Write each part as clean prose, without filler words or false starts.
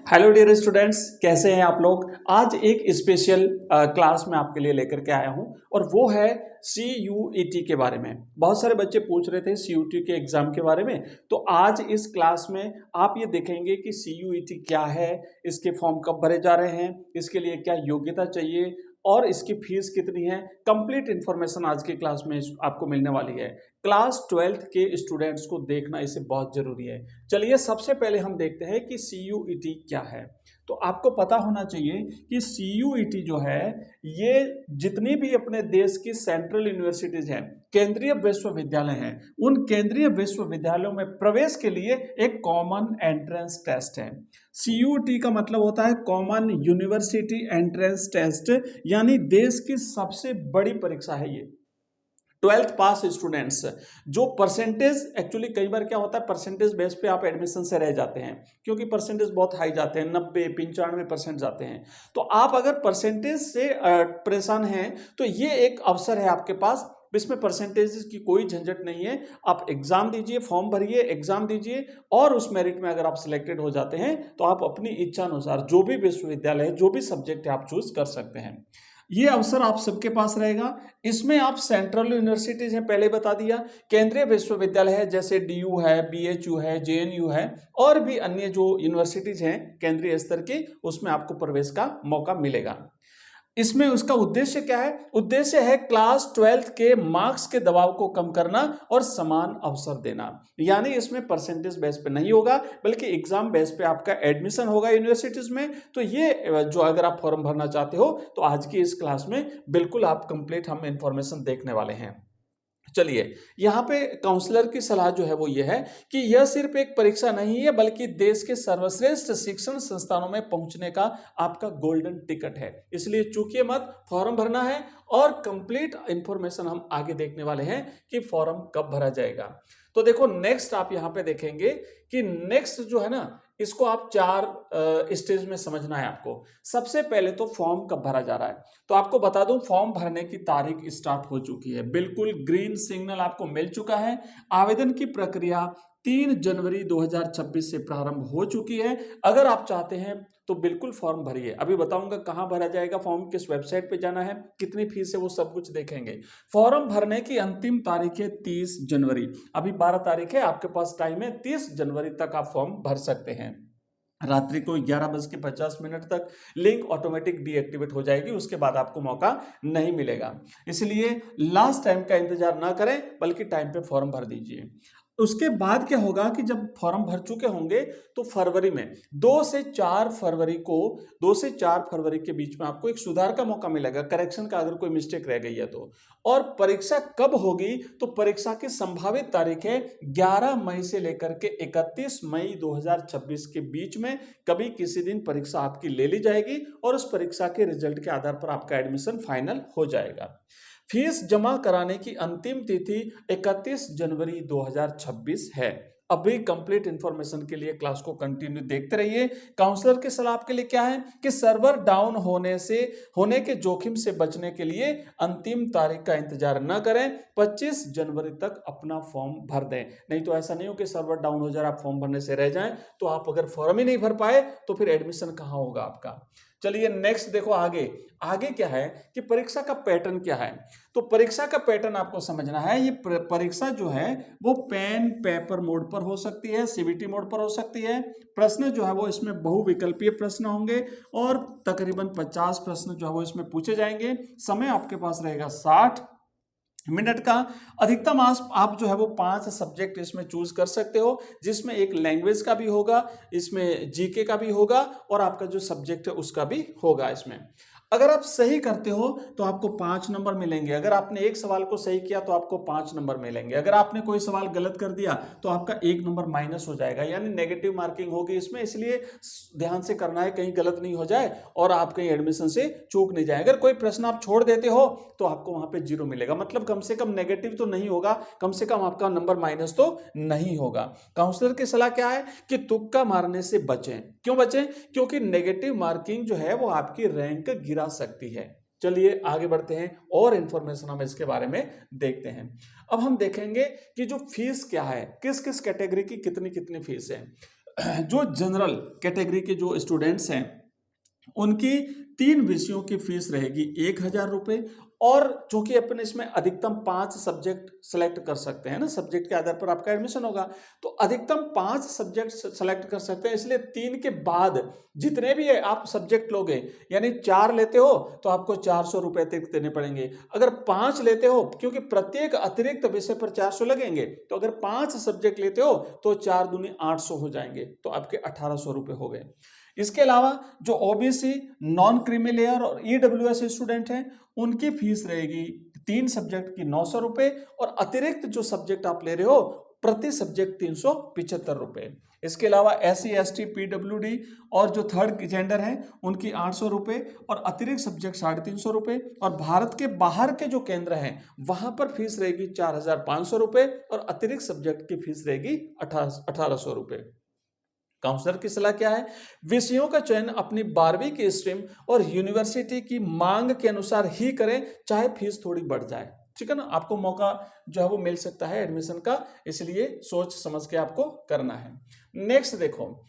Hello dear students, कैसे हैं आप लोग। आज एक स्पेशल क्लास में आपके लिए लेकर के आया हूं और वो है CUET के बारे में। बहुत सारे बच्चे पूछ रहे थे CUET के एग्जाम के बारे में, तो आज इस क्लास में आप ये देखेंगे कि CUET क्या है, इसके फॉर्म कब भरे जा रहे हैं, इसके लिए क्या योग्यता चाहिए और इसकी फीस कितनी है। कंप्लीट इन्फॉर्मेशन आज की क्लास में आपको मिलने वाली है। क्लास 12th के स्टूडेंट्स को देखना इसे बहुत जरूरी है। चलिए सबसे पहले हम देखते हैं कि CUET क्या है। तो आपको पता होना चाहिए कि CUET जो है ये जितनी भी अपने देश की सेंट्रल यूनिवर्सिटीज हैं, केंद्रीय विश्वविद्यालय हैं, उन केंद्रीय विश्वविद्यालयों में प्रवेश के लिए एक कॉमन एंट्रेंस टेस्ट है। CUET का मतलब होता है कॉमन यूनिवर्सिटी एंट्रेंस टेस्ट, यानी देश की सबसे बड़ी परीक्षा है ये। 12th पास स्टूडेंट्स जो परसेंटेज, एक्चुअली कई बार क्या होता है परसेंटेज बेस पे आप एडमिशन से रह जाते हैं, क्योंकि परसेंटेज बहुत हाई जाते हैं, 90-95% जाते हैं। तो आप अगर परसेंटेज से परेशान हैं तो ये एक अवसर है आपके पास, इसमें परसेंटेज की कोई झंझट नहीं है। आप एग्जाम दीजिए, फॉर्म भरिए, एग्जाम दीजिए और उस मेरिट में अगर आप सिलेक्टेड हो जाते हैं तो आप अपनी इच्छा अनुसार जो भी विश्वविद्यालय है, जो भी सब्जेक्ट है, आप चूज कर सकते हैं। ये अवसर आप सबके पास रहेगा। इसमें आप सेंट्रल यूनिवर्सिटीज हैं, पहले बता दिया, केंद्रीय विश्वविद्यालय है जैसे DU है, BHU है, JNU है और भी अन्य जो यूनिवर्सिटीज हैं केंद्रीय स्तर की, उसमें आपको प्रवेश का मौका मिलेगा। इसमें उसका उद्देश्य क्या है? उद्देश्य है क्लास 12th के मार्क्स के दबाव को कम करना और समान अवसर देना। यानी इसमें परसेंटेज बेस पे नहीं होगा बल्कि एग्जाम बेस पे आपका एडमिशन होगा यूनिवर्सिटीज में। तो ये जो अगर आप फॉर्म भरना चाहते हो तो आज की इस क्लास में बिल्कुल आप कंप्लीट हम इंफॉर्मेशन देखने वाले हैं। चलिए, यहाँ पे काउंसलर की सलाह जो है वो ये है कि यह सिर्फ एक परीक्षा नहीं है बल्कि देश के सर्वश्रेष्ठ शिक्षण संस्थानों में पहुंचने का आपका गोल्डन टिकट है। इसलिए चूकिए मत, फॉर्म भरना है और कंप्लीट इंफॉर्मेशन हम आगे देखने वाले हैं कि फॉर्म कब भरा जाएगा। तो देखो नेक्स्ट आप यहाँ पे देखेंगे कि नेक्स्ट जो है ना, इसको आप 4 स्टेज में समझना है आपको। सबसे पहले तो फॉर्म कब भरा जा रहा है, तो आपको बता दूं फॉर्म भरने की तारीख स्टार्ट हो चुकी है, बिल्कुल ग्रीन सिग्नल आपको मिल चुका है। आवेदन की प्रक्रिया 3 जनवरी 2026 से प्रारंभ हो चुकी है। अगर आप चाहते हैं तो बिल्कुल फॉर्म भरिए। अभी बताऊंगा कहां भरा जाएगा फॉर्म, किस वेबसाइट पे जाना है, कितनी फीस है, वो सब कुछ देखेंगे। फॉर्म भरने की अंतिम तारीख है 30 जनवरी। अभी 12 तारीख है, आपके पास टाइम है, 30 जनवरी तक आप फॉर्म भर सकते हैं। रात्रि को 11:50 तक लिंक ऑटोमेटिक डीएक्टिवेट हो जाएगी, उसके बाद आपको मौका नहीं मिलेगा। इसलिए लास्ट टाइम का इंतजार ना करें बल्कि टाइम पे फॉर्म भर दीजिए। उसके बाद क्या होगा कि जब फॉर्म भर चुके होंगे तो फरवरी में 2 से 4 फरवरी को 2 से 4 फरवरी के बीच में आपको एक सुधार का मौका मिलेगा, करेक्शन का, अगर कोई मिस्टेक रह गई है तो। और परीक्षा कब होगी, तो परीक्षा की संभावित तारीख है 11 मई से लेकर के 31 मई 2026 के बीच में। कभी किसी दिन परीक्षा आपकी ले ली जाएगी और उस परीक्षा के रिजल्ट के आधार पर आपका एडमिशन फाइनल हो जाएगा। फीस जमा कराने की अंतिम तिथि 31 जनवरी 2026 है। अभी कंप्लीट इंफॉर्मेशन के लिए क्लास को कंटिन्यू देखते रहिए। काउंसलर की सलाह आपके लिए क्या है कि सर्वर डाउन होने के जोखिम से बचने के लिए अंतिम तारीख का इंतजार न करें, 25 जनवरी तक अपना फॉर्म भर दें। नहीं तो ऐसा नहीं हो कि सर्वर डाउन हो जाए, आप फॉर्म भरने से रह जाएं, तो आप अगर फॉर्म ही नहीं भर पाए तो फिर एडमिशन कहां होगा आपका। चलिए नेक्स्ट देखो, आगे आगे क्या है कि परीक्षा का पैटर्न क्या है। तो परीक्षा का पैटर्न आपको समझना है। ये परीक्षा जो है वो पेन पेपर मोड पर हो सकती है, CBT मोड पर हो सकती है। प्रश्न जो है वो इसमें बहुविकल्पीय प्रश्न होंगे और तकरीबन 50 प्रश्न जो है वो इसमें पूछे जाएंगे। समय आपके पास रहेगा 60 मिनट का। अधिकतम आप जो है वो 5 सब्जेक्ट इसमें चूज कर सकते हो, जिसमें एक लैंग्वेज का भी होगा, इसमें जीके का भी होगा और आपका जो सब्जेक्ट है उसका भी होगा इसमें। अगर आप सही करते हो तो आपको 5 नंबर मिलेंगे। अगर आपने एक सवाल को सही किया तो आपको 5 नंबर मिलेंगे। अगर आपने कोई सवाल गलत कर दिया तो आपका 1 नंबर माइनस हो जाएगा, यानी नेगेटिव मार्किंग होगी इसमें। इसलिए ध्यान से करना है, कहीं गलत नहीं हो जाए और आप कहीं एडमिशन से चूक नहीं जाए। अगर कोई प्रश्न आप छोड़ देते हो तो आपको वहां पे 0 मिलेगा, मतलब कम से कम नेगेटिव तो नहीं होगा, कम से कम आपका नंबर माइनस तो नहीं होगा। काउंसलर की सलाह क्या है कि तुक्का मारने से बचें। क्यों बचें? क्योंकि नेगेटिव मार्किंग जो है वो आपकी रैंक गिरा सकती है। चलिए आगे बढ़ते हैं और इंफॉर्मेशन हम इसके बारे में देखते हैं। अब हम देखेंगे कि जो फीस क्या है, किस किस कैटेगरी की कितनी कितनी फीस है। जो जनरल कैटेगरी के जो स्टूडेंट्स हैं उनकी 3 विषयों की फीस रहेगी 1000 रुपये, और चूंकि अपन इसमें अधिकतम 5 सब्जेक्ट सेलेक्ट कर सकते हैं ना, सब्जेक्ट के आधार पर आपका एडमिशन होगा, तो अधिकतम 5 सब्जेक्ट सेलेक्ट कर सकते हैं, इसलिए 3 के बाद जितने भी आप सब्जेक्ट लोगे, यानी 4 लेते हो तो आपको 400 रुपये अतिरिक्त देने पड़ेंगे। अगर 5 लेते हो, क्योंकि प्रत्येक अतिरिक्त विषय पर 400 लगेंगे, तो अगर 5 सब्जेक्ट लेते हो तो 4 दूनी 800 हो जाएंगे, तो आपके 1800 रुपये हो गए। इसके अलावा जो ओबीसी, नॉन क्रीमी लेयर और ईडब्ल्यूएस स्टूडेंट हैं, उनकी फीस रहेगी 3 सब्जेक्ट की 900 रुपये, और अतिरिक्त जो सब्जेक्ट आप ले रहे हो प्रति सब्जेक्ट 375 रुपये। इसके अलावा एससी, एसटी, पीडब्ल्यूडी और जो थर्ड जेंडर हैं उनकी 800 रुपये, और अतिरिक्त सब्जेक्ट 350 रुपये, और भारत के बाहर के जो केंद्र हैं वहां पर फीस रहेगी 4500 रुपये, और अतिरिक्त सब्जेक्ट की फीस रहेगी 1800 रुपये। काउंसलर की सलाह क्या है? विषयों का चयन अपनी 12वीं की स्ट्रीम और यूनिवर्सिटी की मांग के अनुसार ही करें, चाहे फीस थोड़ी बढ़ जाए, ठीक है ना। आपको मौका जो है वो मिल सकता है एडमिशन का, इसलिए सोच समझ के आपको करना है। नेक्स्ट देखो,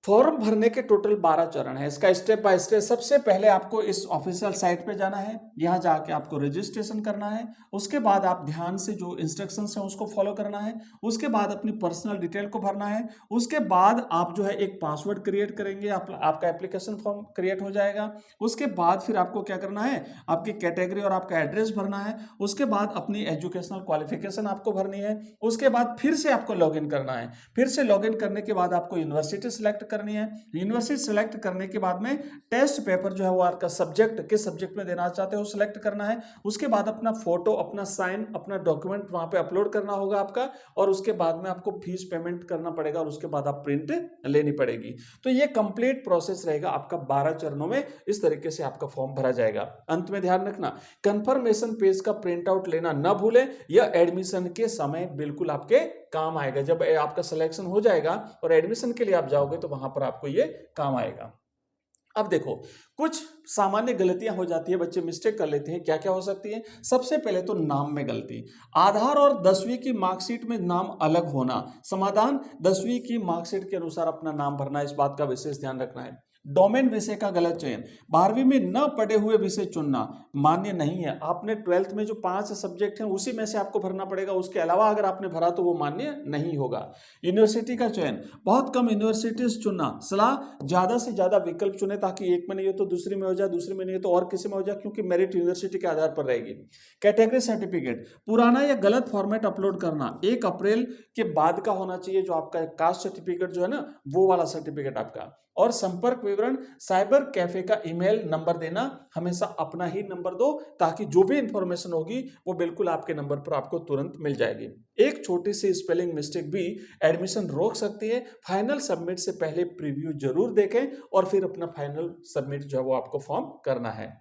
फॉर्म भरने के टोटल 12 चरण है। इसका स्टेप बाय स्टेप, सबसे पहले आपको इस ऑफिशियल साइट पे जाना है, यहाँ जाके आपको रजिस्ट्रेशन करना है। उसके बाद आप ध्यान से जो इंस्ट्रक्शंस हैं उसको फॉलो करना है। उसके बाद अपनी पर्सनल डिटेल को भरना है। उसके बाद आप जो है एक पासवर्ड क्रिएट करेंगे, आपका एप्लीकेशन फॉर्म क्रिएट हो जाएगा। उसके बाद फिर आपको क्या करना है, आपकी कैटेगरी और आपका एड्रेस भरना है। उसके बाद अपनी एजुकेशनल क्वालिफिकेशन आपको भरनी है। उसके बाद फिर से आपको लॉग इन करना है। फिर से लॉग इन करने के बाद आपको यूनिवर्सिटी सिलेक्ट करनी है। यूनिवर्सिटी सेलेक्ट करने के बाद में टेस्ट पेपर जो है वो आपका सब्जेक्ट, किस सब्जेक्ट में देना चाहते हो सेलेक्ट करना है। उसके बाद अपना फोटो, अपना साइन, अपना डॉक्यूमेंट वहां पे अपलोड करना होगा आपका, और उसके बाद में आपको फीस पेमेंट करना पड़ेगा, और उसके बाद आप प्रिंट लेनी पड़ेगी। तो ये कंप्लीट प्रोसेस रहेगा आपका 12 चरणों में। इस तरीके से आपका फॉर्म भरा जाएगा। अंत में ध्यान रखना, कंफर्मेशन पेज का प्रिंट आउट लेना ना भूलें, यह एडमिशन के समय बिल्कुल आपके काम आएगा। जब आपका सिलेक्शन हो जाएगा और एडमिशन के लिए आप जाओगे तो वहां पर आपको ये काम आएगा। अब देखो, कुछ सामान्य गलतियां हो जाती है, बच्चे मिस्टेक कर लेते हैं। क्या क्या हो सकती है? सबसे पहले तो नाम में गलती। आधार और 10वीं की मार्कशीट में नाम अलग होना। समाधान, 10वीं की मार्कशीट के अनुसार अपना नाम भरना, इस बात का विशेष ध्यान रखना है। डोमेन विषय का गलत चयन, 12वीं में न पढ़े हुए विषय चुनना मान्य नहीं है। आपने 12th में जो 5 सब्जेक्ट हैं उसी में से आपको भरना पड़ेगा, उसके अलावा अगर आपने भरा तो वो मान्य नहीं होगा। यूनिवर्सिटी का चयन, बहुत कम यूनिवर्सिटीज चुनना। सलाह, ज्यादा से ज्यादा विकल्प चुने, ताकि एक में नहीं हो तो दूसरी में हो जाए, दूसरी में नहीं हो तो और किसी में हो जाए, क्योंकि मेरिट यूनिवर्सिटी के आधार पर रहेगी। कैटेगरी सर्टिफिकेट, पुराना या गलत फॉर्मेट अपलोड करना। 1 अप्रैल के बाद का होना चाहिए जो आपका कास्ट सर्टिफिकेट जो है ना, वो वाला सर्टिफिकेट आपका। और संपर्क विवरण, साइबर कैफे का ईमेल नंबर देना, हमेशा अपना ही नंबर दो, ताकि जो भी इंफॉर्मेशन होगी वो बिल्कुल आपके नंबर पर आपको तुरंत मिल जाएगी। एक छोटी सी स्पेलिंग मिस्टेक भी एडमिशन रोक सकती है। फाइनल सबमिट से पहले प्रीव्यू जरूर देखें, और फिर अपना फाइनल सबमिट जो है वो आपको फॉर्म करना है।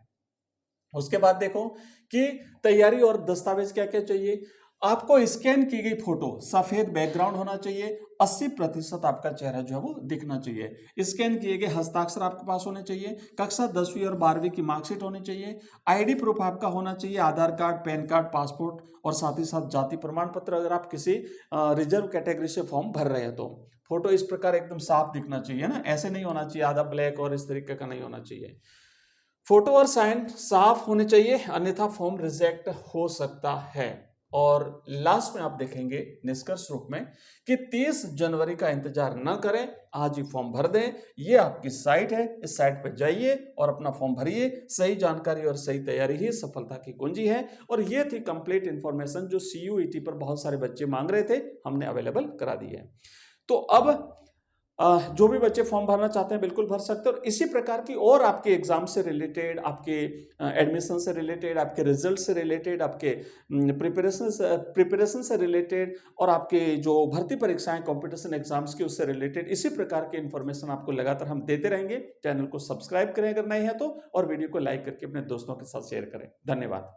उसके बाद देखो कि तैयारी और दस्तावेज क्या क्या चाहिए। आपको स्कैन की गई फोटो, सफेद बैकग्राउंड होना चाहिए, 80% आपका चेहरा जो है वो दिखना चाहिए। स्कैन किए गए हस्ताक्षर आपके पास होने चाहिए। कक्षा 10वीं और 12वीं की मार्कशीट होनी चाहिए। आईडी प्रूफ आपका होना चाहिए, आधार कार्ड, पैन कार्ड, पासपोर्ट, और साथ ही साथ जाति प्रमाण पत्र, अगर आप किसी रिजर्व कैटेगरी से फॉर्म भर रहे हैं तो। फोटो इस प्रकार एकदम साफ दिखना चाहिए ना, ऐसे नहीं होना चाहिए आधा ब्लैक और इस तरीके का नहीं होना चाहिए। फोटो और साइन साफ होने चाहिए, अन्यथा फॉर्म रिजेक्ट हो सकता है। और लास्ट में आप देखेंगे निष्कर्ष रूप में कि 30 जनवरी का इंतजार न करें, आज ही फॉर्म भर दें। ये आपकी साइट है, इस साइट पर जाइए और अपना फॉर्म भरिए। सही जानकारी और सही तैयारी ही सफलता की कुंजी है। और ये थी कंप्लीट इंफॉर्मेशन जो CUET पर बहुत सारे बच्चे मांग रहे थे, हमने अवेलेबल करा दी है। तो अब जो भी बच्चे फॉर्म भरना चाहते हैं बिल्कुल भर सकते हैं। और इसी प्रकार की और आपके एग्जाम से रिलेटेड, आपके एडमिशन से रिलेटेड, आपके रिजल्ट से रिलेटेड, आपके प्रिपरेशन से रिलेटेड, और आपके जो भर्ती परीक्षाएं, कॉम्पिटिशन एग्जाम्स की, उससे रिलेटेड इसी प्रकार के इन्फॉर्मेशन आपको लगातार हम देते रहेंगे। चैनल को सब्सक्राइब करें अगर नहीं है तो, और वीडियो को लाइक करके अपने दोस्तों के साथ शेयर करें। धन्यवाद।